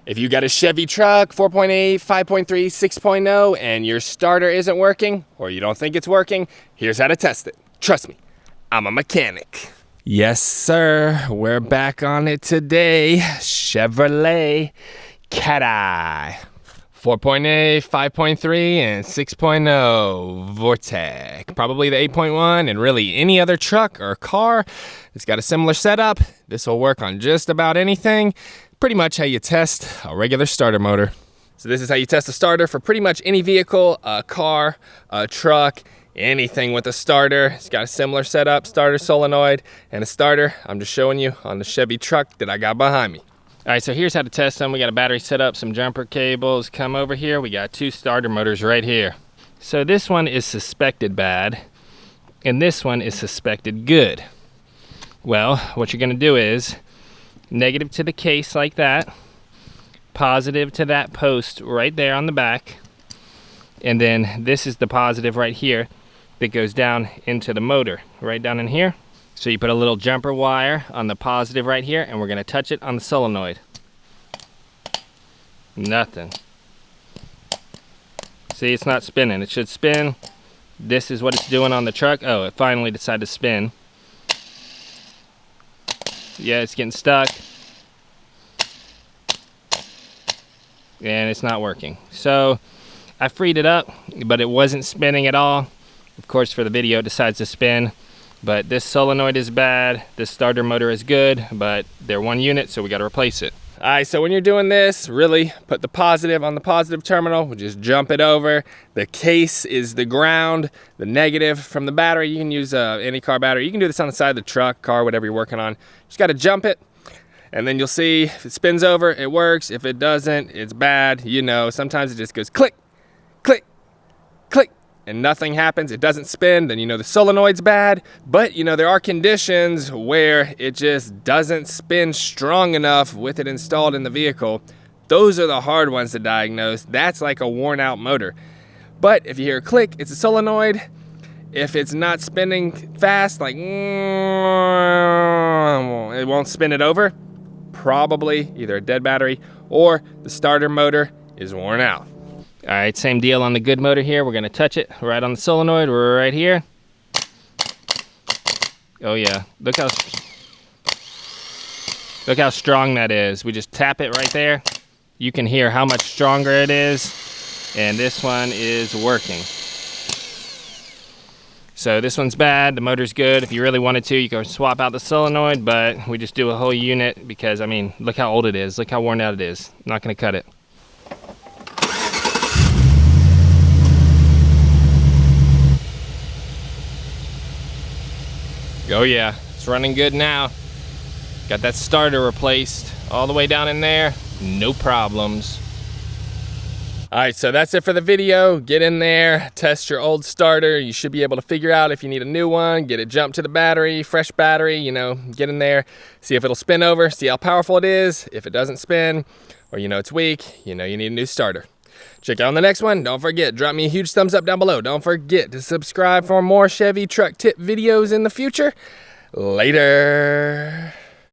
If you got a Chevy truck, 4.8, 5.3, 6.0, and your starter isn't working, or you don't think it's working, here's how to test it. Trust me, I'm a mechanic. Yes, sir, we're back on it today. Chevrolet Cat-Eye. 4.8, 5.3, and 6.0 Vortec. Probably the 8.1, and really any other truck or car that's got a similar setup. This will work on just about anything. Pretty much how you test a regular starter motor. So this is how you test a starter for pretty much any vehicle, a car, a truck, anything with a starter. It's got a similar setup, starter solenoid, and a starter. I'm just showing you on the Chevy truck that I got behind me. All right, so here's how to test them. We got a battery set up, some jumper cables. Come over here, we got two starter motors right here. So this one is suspected bad, and this one is suspected good. Well, what you're gonna do is negative to the case like that, positive to that post right there on the back, and then this is the positive right here that goes down into the motor, right down in here. So you put a little jumper wire on the positive right here, and we're gonna touch it on the solenoid. Nothing. See, it's not spinning. It should spin. This is what it's doing on the truck. Oh, it finally decided to spin. Yeah, it's getting stuck. And it's not working. So I freed it up, but it wasn't spinning at all. Of course, for the video, it decides to spin. But this solenoid is bad. This starter motor is good, but they're one unit, so we got to replace it. All right, so when you're doing this, really put the positive on the positive terminal. We'll just jump it over. The case is the ground. The negative from the battery, you can use any car battery. You can do this on the side of the truck, car, whatever you're working on. Just got to jump it, and then you'll see if it spins over, it works. If it doesn't, it's bad. You know, sometimes it just goes click, click, click, and nothing happens. It doesn't spin, then you know the solenoid's bad. But you know, there are conditions where it just doesn't spin strong enough with it installed in the vehicle. Those are the hard ones to diagnose. That's like a worn out motor. But if you hear a click, it's a solenoid. If it's not spinning fast, like it won't spin it over, probably either a dead battery or the starter motor is worn out. All right, same deal on the good motor here. We're gonna touch it right on the solenoid, right here. Oh yeah, look how strong that is. We just tap it right there. You can hear how much stronger it is, and this one is working. So this one's bad, the motor's good. If you really wanted to, you can swap out the solenoid, but we just do a whole unit because, I mean, look how old it is. Look how worn out it is. I'm not gonna cut it. Oh yeah, it's running good now. Got that starter replaced all the way down in there, no problems. All right, so that's it for the video. Get in there, test your old starter. You should be able to figure out if you need a new one, get it jumped to the battery, fresh battery, you know, get in there, see if it'll spin over, see how powerful it is. If it doesn't spin, or you know it's weak, you know you need a new starter. Check out on the next one. Don't forget, drop me a huge thumbs up down below. Don't forget to subscribe for more Chevy truck tip videos in the future. Later.